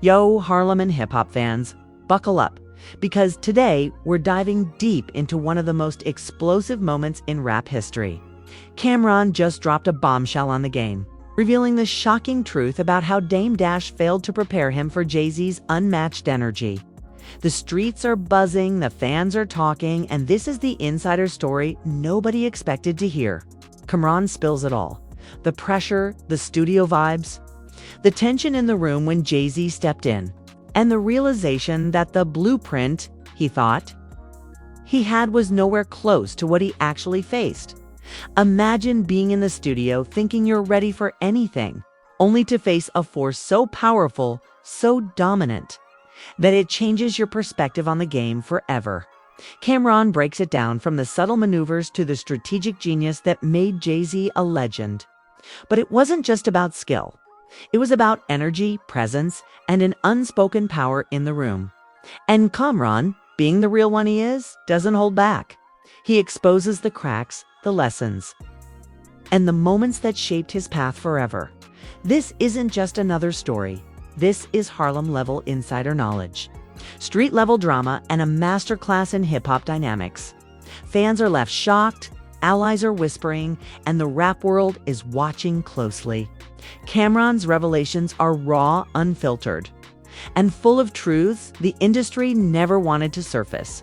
Yo, Harlem and hip-hop fans, buckle up, because today we're diving deep into one of the most explosive moments in rap history. Camron just dropped a bombshell on the game, revealing the shocking truth about how Dame Dash failed to prepare him for Jay-Z's unmatched energy. The streets are buzzing, the fans are talking, and this is the insider story nobody expected to hear. Camron spills it all. The pressure, the studio vibes, the tension in the room when Jay-Z stepped in, and the realization that the blueprint he thought he had was nowhere close to what he actually faced. Imagine being in the studio thinking you're ready for anything, only to face a force so powerful, so dominant, that it changes your perspective on the game forever. Camron breaks it down from the subtle maneuvers to the strategic genius that made Jay-Z a legend. But it wasn't just about skill. It was about energy, presence, and an unspoken power in the room. And Camron, being the real one he is, doesn't hold back. He exposes the cracks, the lessons, and the moments that shaped his path forever. This isn't just another story. This is Harlem-level insider knowledge, street-level drama, and a masterclass in hip-hop dynamics. Fans are left shocked, allies are whispering, and the rap world is watching closely. Camron's revelations are raw, unfiltered, and full of truths the industry never wanted to surface.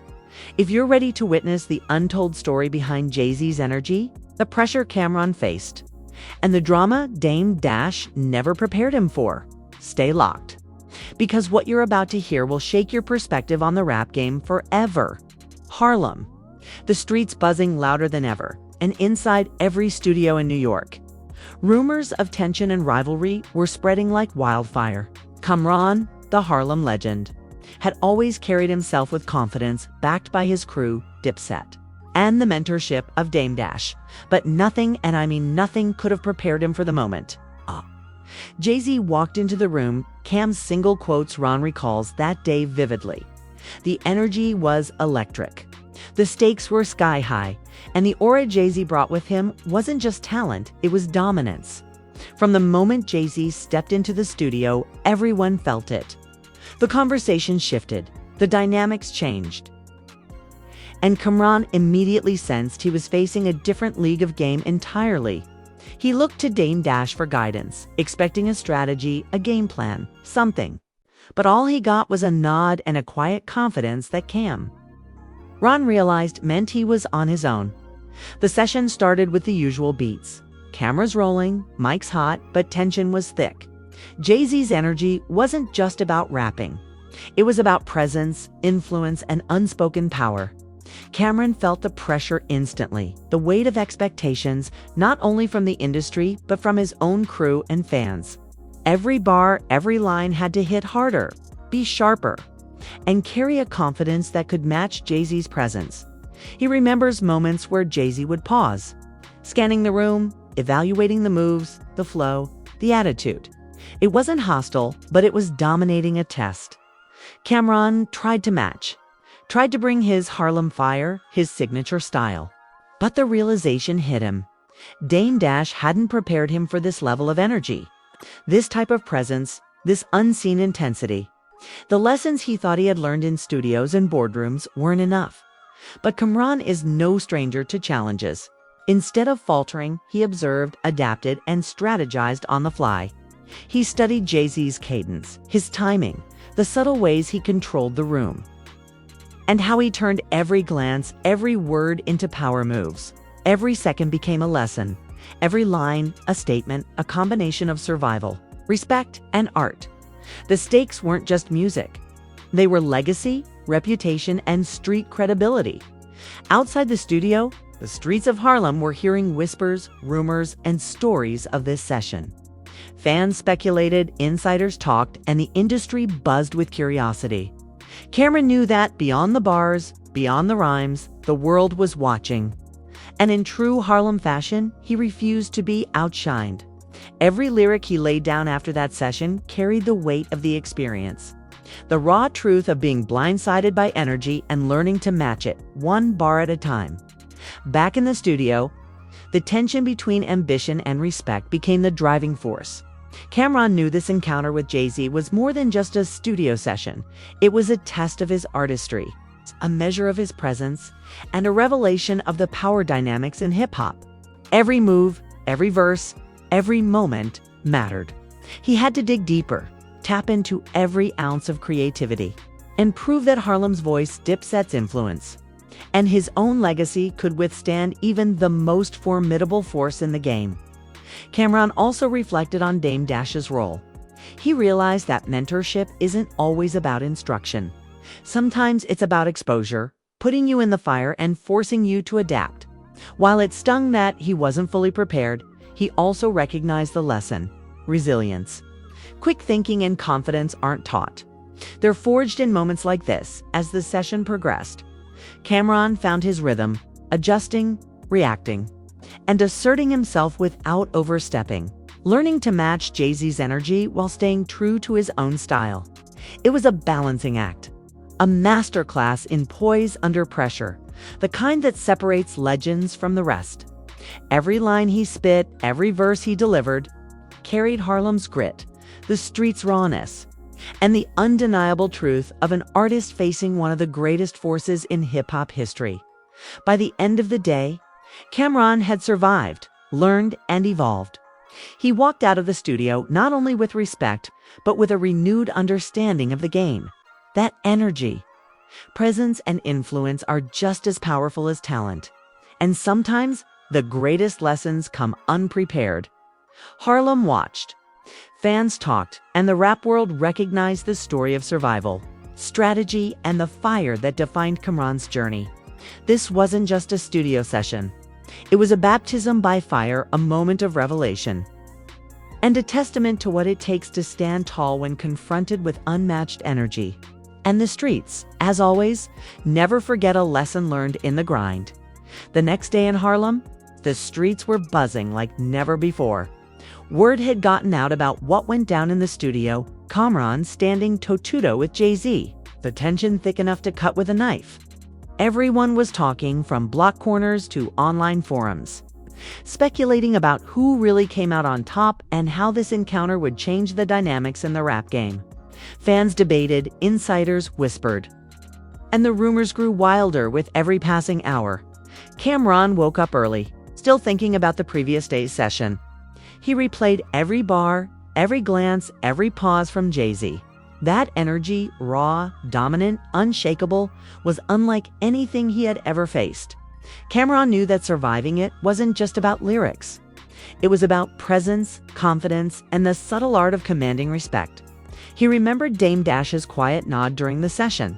If you're ready to witness the untold story behind Jay-Z's energy, the pressure Camron faced, and the drama Dame Dash never prepared him for, stay locked. Because what you're about to hear will shake your perspective on the rap game forever. Harlem. The streets buzzing louder than ever, and inside every studio in New York, rumors of tension and rivalry were spreading like wildfire. Camron, the Harlem legend, had always carried himself with confidence, backed by his crew, Dipset, and the mentorship of Dame Dash. But nothing, and I mean nothing, could have prepared him for the moment. Jay-Z walked into the room. Cam's single quotes Ron recalls that day vividly. The energy was electric. The stakes were sky high, and the aura Jay-Z brought with him wasn't just talent, it was dominance. From the moment Jay-Z stepped into the studio, everyone felt it. The conversation shifted, the dynamics changed, and Camron immediately sensed he was facing a different league of game entirely. He looked to Dame Dash for guidance, expecting a strategy, a game plan, something. But all he got was a nod and a quiet confidence that Ron realized meant he was on his own. The session started with the usual beats. Cameras rolling, mics hot, but tension was thick. Jay-Z's energy wasn't just about rapping. It was about presence, influence, and unspoken power. Camron felt the pressure instantly, the weight of expectations, not only from the industry, but from his own crew and fans. Every bar, every line had to hit harder, be sharper, and carry a confidence that could match Jay-Z's presence. He remembers moments where Jay-Z would pause, scanning the room, evaluating the moves, the flow, the attitude. It wasn't hostile, but it was dominating a test. Camron tried to match, tried to bring his Harlem fire, his signature style. But the realization hit him. Dame Dash hadn't prepared him for this level of energy, this type of presence, this unseen intensity. The lessons he thought he had learned in studios and boardrooms weren't enough. But Camron is no stranger to challenges. Instead of faltering, he observed, adapted, and strategized on the fly. He studied Jay-Z's cadence, his timing, the subtle ways he controlled the room, and how he turned every glance, every word into power moves. Every second became a lesson, every line a statement, a combination of survival, respect, and art. The stakes weren't just music. They were legacy, reputation, and street credibility. Outside the studio, the streets of Harlem were hearing whispers, rumors, and stories of this session. Fans speculated, insiders talked, and the industry buzzed with curiosity. Camron knew that beyond the bars, beyond the rhymes, the world was watching. And in true Harlem fashion, he refused to be outshined. Every lyric he laid down after that session carried the weight of the experience. The raw truth of being blindsided by energy and learning to match it, one bar at a time. Back in the studio, the tension between ambition and respect became the driving force. Camron knew this encounter with Jay-Z was more than just a studio session. It was a test of his artistry, a measure of his presence, and a revelation of the power dynamics in hip-hop. Every move, every verse, every moment mattered. He had to dig deeper, tap into every ounce of creativity, and prove that Harlem's voice Dipset's influence and his own legacy could withstand even the most formidable force in the game. Camron also reflected on Dame Dash's role. He realized that mentorship isn't always about instruction. Sometimes it's about exposure, putting you in the fire and forcing you to adapt. While it stung that he wasn't fully prepared, he also recognized the lesson: resilience. Quick thinking and confidence aren't taught. They're forged in moments like this. As the session progressed, Camron found his rhythm, adjusting, reacting, and asserting himself without overstepping, learning to match Jay-Z's energy while staying true to his own style. It was a balancing act, a masterclass in poise under pressure, the kind that separates legends from the rest. Every line he spit, every verse he delivered, carried Harlem's grit, the street's rawness, and the undeniable truth of an artist facing one of the greatest forces in hip-hop history. By the end of the day, Camron had survived, learned, and evolved. He walked out of the studio not only with respect, but with a renewed understanding of the game. That energy, presence, and influence are just as powerful as talent. And sometimes the greatest lessons come unprepared. Harlem watched. Fans talked, and the rap world recognized the story of survival, strategy, and the fire that defined Camron's journey. This wasn't just a studio session. It was a baptism by fire, a moment of revelation, and a testament to what it takes to stand tall when confronted with unmatched energy. And the streets, as always, never forget a lesson learned in the grind. The next day in Harlem, the streets were buzzing like never before. Word had gotten out about what went down in the studio, Camron standing toe-to-toe with Jay-Z, the tension thick enough to cut with a knife. Everyone was talking, from block corners to online forums, speculating about who really came out on top and how this encounter would change the dynamics in the rap game. Fans debated, insiders whispered, and the rumors grew wilder with every passing hour. Camron woke up early, still thinking about the previous day's session. He replayed every bar, every glance, every pause from Jay-Z. That energy, raw, dominant, unshakable, was unlike anything he had ever faced. Camron knew that surviving it wasn't just about lyrics. It was about presence, confidence, and the subtle art of commanding respect. He remembered Dame Dash's quiet nod during the session,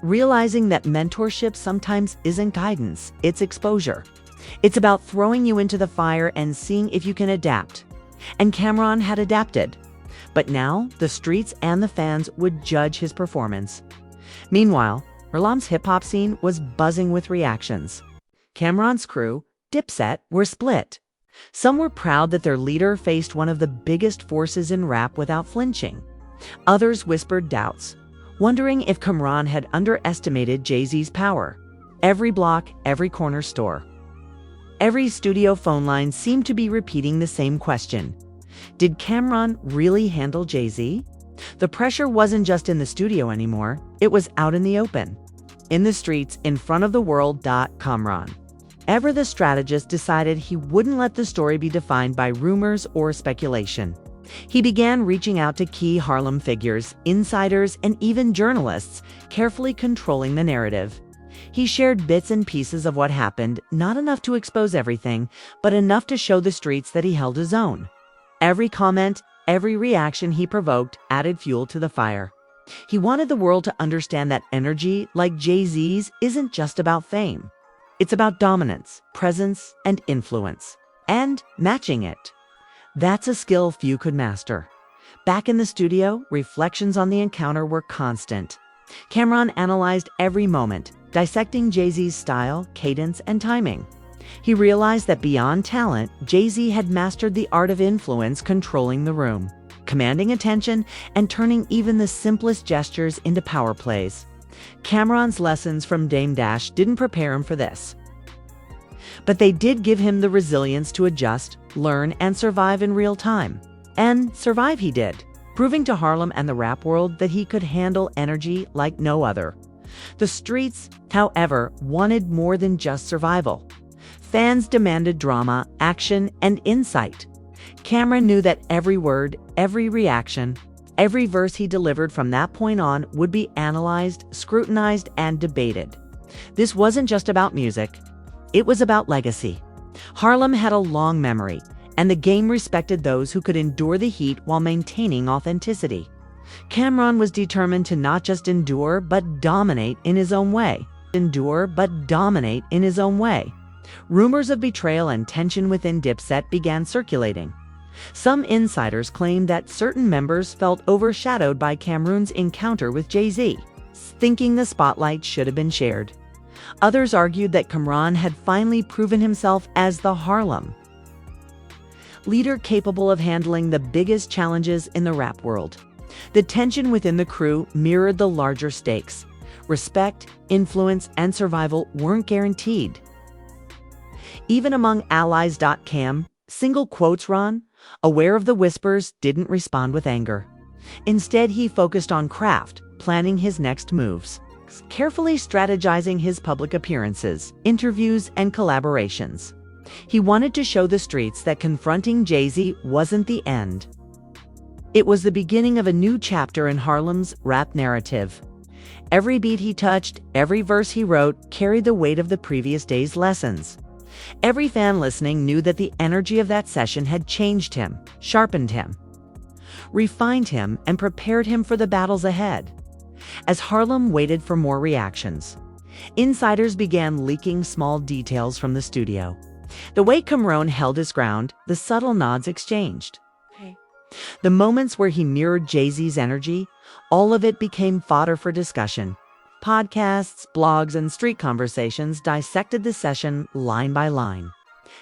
realizing that mentorship sometimes isn't guidance, it's exposure. It's about throwing you into the fire and seeing if you can adapt. And Camron had adapted. But now, the streets and the fans would judge his performance. Meanwhile, Harlem's hip-hop scene was buzzing with reactions. Camron's crew, Dipset, were split. Some were proud that their leader faced one of the biggest forces in rap without flinching. Others whispered doubts, wondering if Camron had underestimated Jay-Z's power. Every block, every corner store, every studio phone line seemed to be repeating the same question. Did Camron really handle Jay-Z? The pressure wasn't just in the studio anymore. It was out in the open, in the streets, in front of the world. Camron, ever the strategist, decided he wouldn't let the story be defined by rumors or speculation. He began reaching out to key Harlem figures, insiders, and even journalists, carefully controlling the narrative. He shared bits and pieces of what happened, not enough to expose everything, but enough to show the streets that he held his own. Every comment, every reaction he provoked added fuel to the fire. He wanted the world to understand that energy, like Jay-Z's, isn't just about fame. It's about dominance, presence, and influence, and matching it. That's a skill few could master. Back in the studio, reflections on the encounter were constant. Camron analyzed every moment, dissecting Jay-Z's style, cadence, and timing. He realized that beyond talent, Jay-Z had mastered the art of influence, controlling the room, commanding attention, and turning even the simplest gestures into power plays. Camron's lessons from Dame Dash didn't prepare him for this, but they did give him the resilience to adjust, learn, and survive in real time. And survive he did, proving to Harlem and the rap world that he could handle energy like no other. The streets, however, wanted more than just survival. Fans demanded drama, action, and insight. Cam'ron knew that every word, every reaction, every verse he delivered from that point on would be analyzed, scrutinized, and debated. This wasn't just about music. It was about legacy. Harlem had a long memory, and the game respected those who could endure the heat while maintaining authenticity. Camron was determined to not just endure, but dominate in his own way. Rumors of betrayal and tension within Dipset began circulating. Some insiders claimed that certain members felt overshadowed by Cam'ron's encounter with Jay-Z, thinking the spotlight should have been shared. Others argued that Cam'ron had finally proven himself as the Harlem leader capable of handling the biggest challenges in the rap world. The tension within the crew mirrored the larger stakes. Respect, influence, and survival weren't guaranteed. Even among allies. Cam, single quotes Ron, aware of the whispers, didn't respond with anger. Instead, he focused on craft, planning his next moves, carefully strategizing his public appearances, interviews, and collaborations. He wanted to show the streets that confronting Jay-Z wasn't the end. It was the beginning of a new chapter in Harlem's rap narrative. Every beat he touched, every verse he wrote, carried the weight of the previous day's lessons. Every fan listening knew that the energy of that session had changed him, sharpened him, refined him, and prepared him for the battles ahead. As Harlem waited for more reactions, insiders began leaking small details from the studio. The way Camron held his ground, the subtle nods exchanged. The moments where he mirrored Jay-Z's energy, all of it became fodder for discussion. Podcasts, blogs, and street conversations dissected the session line by line.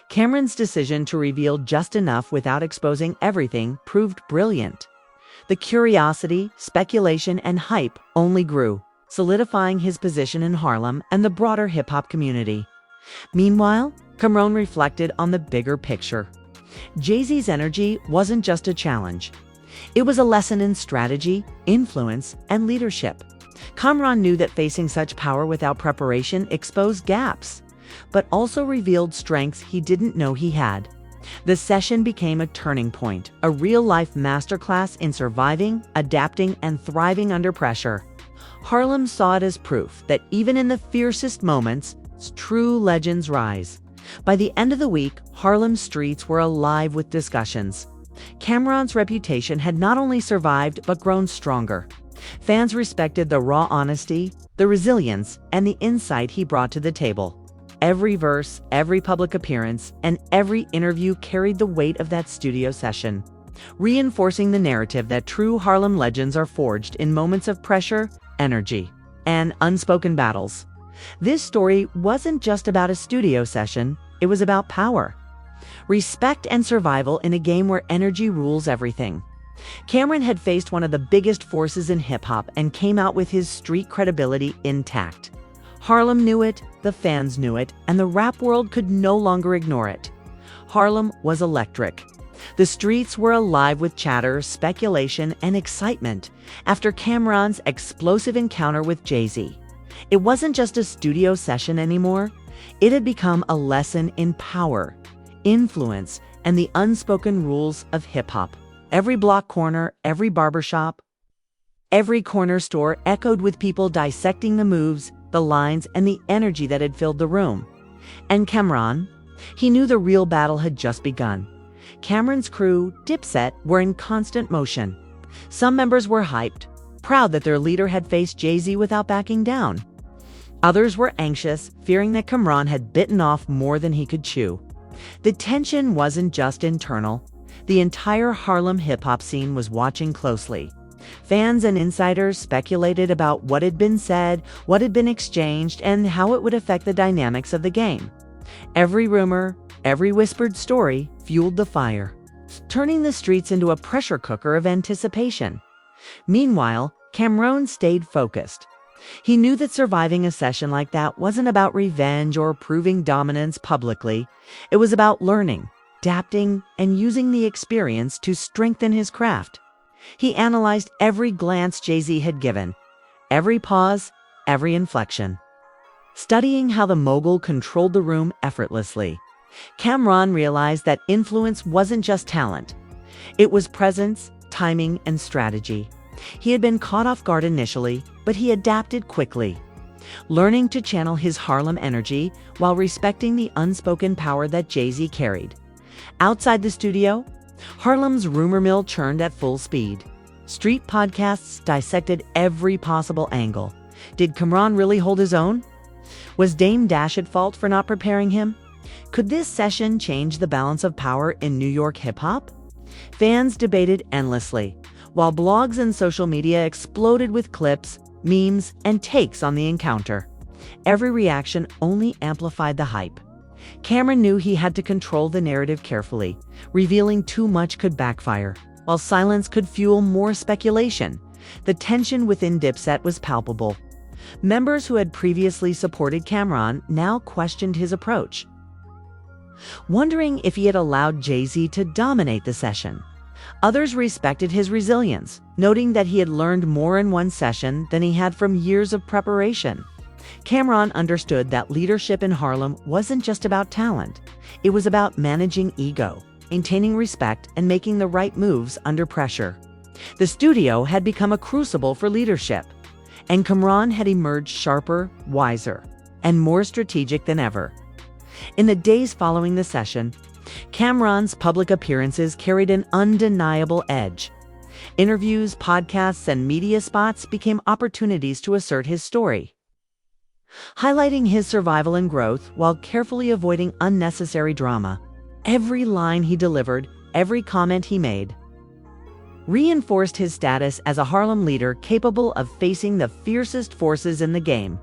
Cam'ron's decision to reveal just enough without exposing everything proved brilliant. The curiosity, speculation, and hype only grew, solidifying his position in Harlem and the broader hip-hop community. Meanwhile, Camron reflected on the bigger picture. Jay-Z's energy wasn't just a challenge. It was a lesson in strategy, influence, and leadership. Camron knew that facing such power without preparation exposed gaps, but also revealed strengths he didn't know he had. The session became a turning point, a real-life masterclass in surviving, adapting, and thriving under pressure. Harlem saw it as proof that even in the fiercest moments, true legends rise. By the end of the week, Harlem's streets were alive with discussions. Cam'ron's reputation had not only survived but grown stronger. Fans respected the raw honesty, the resilience, and the insight he brought to the table. Every verse, every public appearance, and every interview carried the weight of that studio session, reinforcing the narrative that true Harlem legends are forged in moments of pressure, energy, and unspoken battles. This story wasn't just about a studio session, it was about power, respect, and survival in a game where energy rules everything. Cam'ron had faced one of the biggest forces in hip-hop and came out with his street credibility intact. Harlem knew it, the fans knew it, and the rap world could no longer ignore it. Harlem was electric. The streets were alive with chatter, speculation, and excitement after Cam'ron's explosive encounter with Jay-Z. It wasn't just a studio session anymore. It had become a lesson in power, influence, and the unspoken rules of hip-hop. Every block corner, every barbershop, every corner store echoed with people dissecting the moves, the lines, and the energy that had filled the room. And Cam'ron? He knew the real battle had just begun. Cam'ron's crew, Dipset, were in constant motion. Some members were hyped, proud that their leader had faced Jay-Z without backing down. Others were anxious, fearing that Cam'ron had bitten off more than he could chew. The tension wasn't just internal. The entire Harlem hip-hop scene was watching closely. Fans and insiders speculated about what had been said, what had been exchanged, and how it would affect the dynamics of the game. Every rumor, every whispered story fueled the fire, turning the streets into a pressure cooker of anticipation. Meanwhile, Cam'ron stayed focused. He knew that surviving a session like that wasn't about revenge or proving dominance publicly. It was about learning, adapting and using the experience to strengthen his craft. He analyzed every glance Jay-Z had given, every pause, every inflection. Studying how the mogul controlled the room effortlessly, Camron realized that influence wasn't just talent. It was presence, timing, and strategy. He had been caught off guard initially, but he adapted quickly, learning to channel his Harlem energy while respecting the unspoken power that Jay-Z carried. Outside the studio, Harlem's rumor mill churned at full speed. Street podcasts dissected every possible angle. Did Camron really hold his own? Was Dame Dash at fault for not preparing him? Could this session change the balance of power in New York hip-hop? Fans debated endlessly, while blogs and social media exploded with clips, memes, and takes on the encounter. Every reaction only amplified the hype. Camron knew he had to control the narrative carefully. Revealing too much could backfire, while silence could fuel more speculation. The tension within Dipset was palpable. Members who had previously supported Camron now questioned his approach, wondering if he had allowed Jay-Z to dominate the session. Others respected his resilience, noting that he had learned more in one session than he had from years of preparation. Camron understood that leadership in Harlem wasn't just about talent. It was about managing ego, maintaining respect, and making the right moves under pressure. The studio had become a crucible for leadership, and Camron had emerged sharper, wiser, and more strategic than ever. In the days following the session, Camron's public appearances carried an undeniable edge. Interviews, podcasts, and media spots became opportunities to assert his story, highlighting his survival and growth while carefully avoiding unnecessary drama. Every line he delivered, every comment he made, reinforced his status as a Harlem leader capable of facing the fiercest forces in the game.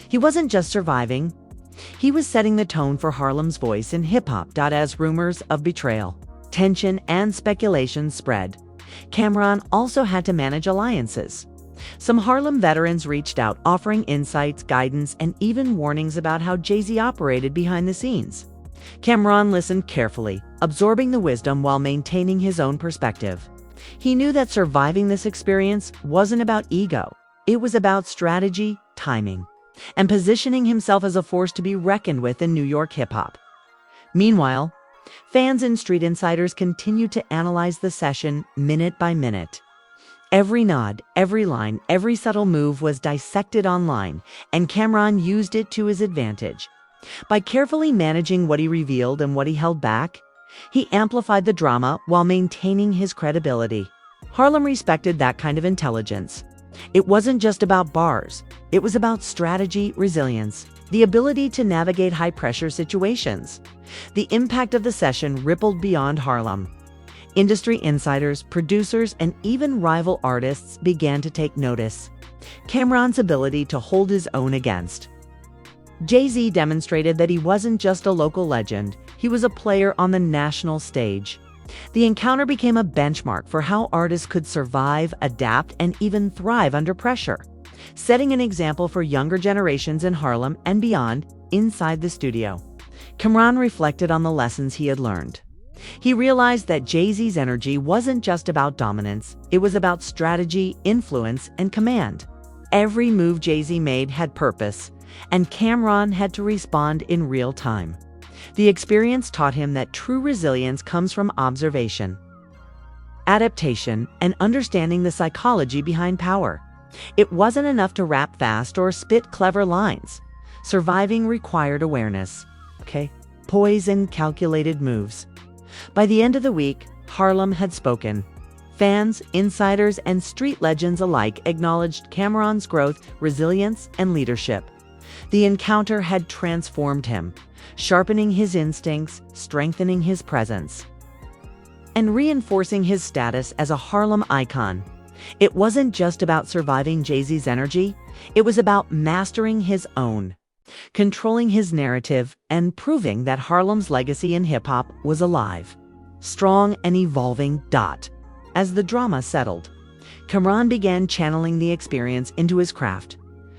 He wasn't just surviving, he was setting the tone for Harlem's voice in hip-hop. As rumors of betrayal, tension, and speculation spread, Camron also had to manage alliances. Some Harlem veterans reached out, offering insights, guidance, and even warnings about how Jay-Z operated behind the scenes. Camron listened carefully, absorbing the wisdom while maintaining his own perspective. He knew that surviving this experience wasn't about ego. It was about strategy, timing, and positioning himself as a force to be reckoned with in New York hip-hop. Meanwhile, fans and street insiders continued to analyze the session minute by minute. Every nod, every line, every subtle move was dissected online, and Camron used it to his advantage. By carefully managing what he revealed and what he held back, he amplified the drama while maintaining his credibility. Harlem respected that kind of intelligence. It wasn't just about bars. It was about strategy, resilience, the ability to navigate high-pressure situations. The impact of the session rippled beyond Harlem. Industry insiders, producers, and even rival artists began to take notice. Camron's ability to hold his own against Jay-Z demonstrated that he wasn't just a local legend, he was a player on the national stage. The encounter became a benchmark for how artists could survive, adapt, and even thrive under pressure, setting an example for younger generations in Harlem and beyond. Inside the studio, Camron reflected on the lessons he had learned. He realized that Jay-Z's energy wasn't just about dominance, it was about strategy, influence, and command. Every move Jay-Z made had purpose, and Camron had to respond in real time. The experience taught him that true resilience comes from observation, adaptation, and understanding the psychology behind power. It wasn't enough to rap fast or spit clever lines. Surviving required awareness, poise, and calculated moves. By the end of the week, Harlem had spoken. Fans, insiders, and street legends alike acknowledged Camron's growth, resilience, and leadership. The encounter had transformed him, sharpening his instincts, strengthening his presence, and reinforcing his status as a Harlem icon. It wasn't just about surviving Jay-Z's energy, it was about mastering his own, controlling his narrative, and proving that Harlem's legacy in hip-hop was alive, strong, and evolving. As the drama settled, Camron began channeling the experience into his craft.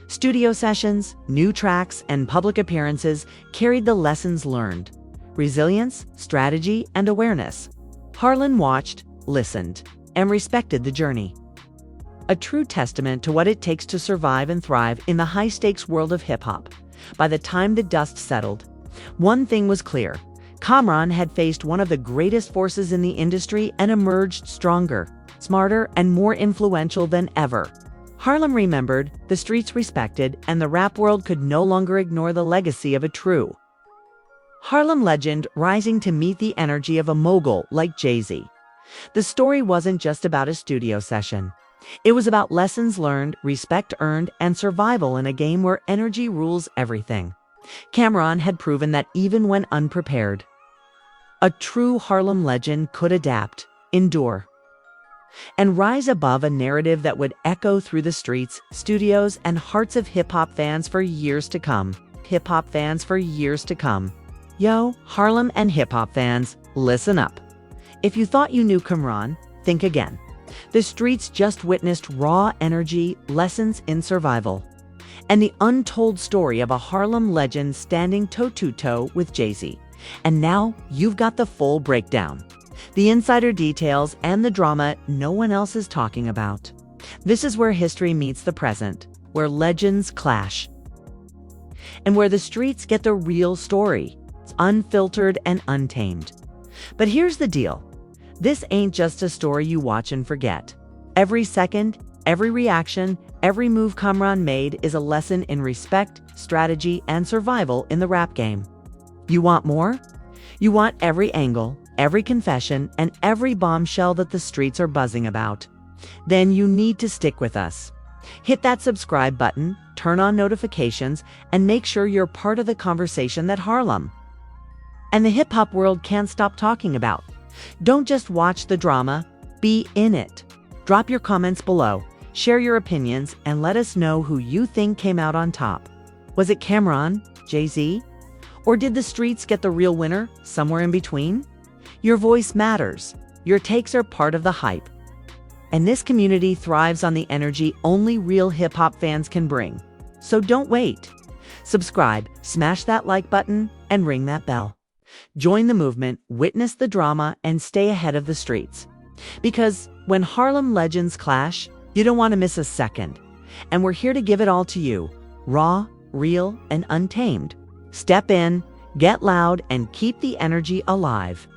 Studio sessions, new tracks, and public appearances carried the lessons learned, resilience, strategy, and awareness. Harlan watched, listened, and respected the journey. A true testament to what it takes to survive and thrive in the high-stakes world of hip-hop. By the time the dust settled, one thing was clear. Camron had faced one of the greatest forces in the industry and emerged stronger, smarter, and more influential than ever. Harlem remembered, the streets respected, and the rap world could no longer ignore the legacy of a true Harlem legend rising to meet the energy of a mogul like Jay-Z. The story wasn't just about a studio session. It was about lessons learned, respect earned, and survival in a game where energy rules everything. Camron had proven that even when unprepared, a true Harlem legend could adapt, endure, and rise above a narrative that would echo through the streets, studios, and hearts of hip-hop fans for years to come. Hip-hop fans for years to come. Yo, Harlem and hip-hop fans, listen up. If you thought you knew Camron, think again. The streets just witnessed raw energy, lessons in survival, and the untold story of a Harlem legend standing toe-to-toe with Jay-Z. And now you've got the full breakdown, the insider details, and the drama no one else is talking about. This is where history meets the present, where legends clash, and where the streets get the real story, unfiltered and untamed. But here's the deal. This ain't just a story you watch and forget. Every second, every reaction, every move Camron made is a lesson in respect, strategy, and survival in the rap game. You want more? You want every angle, every confession, and every bombshell that the streets are buzzing about? Then you need to stick with us. Hit that subscribe button, turn on notifications, and make sure you're part of the conversation that Harlem and the hip-hop world can't stop talking about. Don't just watch the drama, be in it. Drop your comments below, share your opinions, and let us know who you think came out on top. Was it Camron, Jay-Z? Or did the streets get the real winner somewhere in between? Your voice matters. Your takes are part of the hype. And this community thrives on the energy only real hip-hop fans can bring. So don't wait. Subscribe, smash that like button, and ring that bell. Join the movement, witness the drama, and stay ahead of the streets. Because when Harlem legends clash, you don't want to miss a second. And we're here to give it all to you, raw, real, and untamed. Step in, get loud, and keep the energy alive.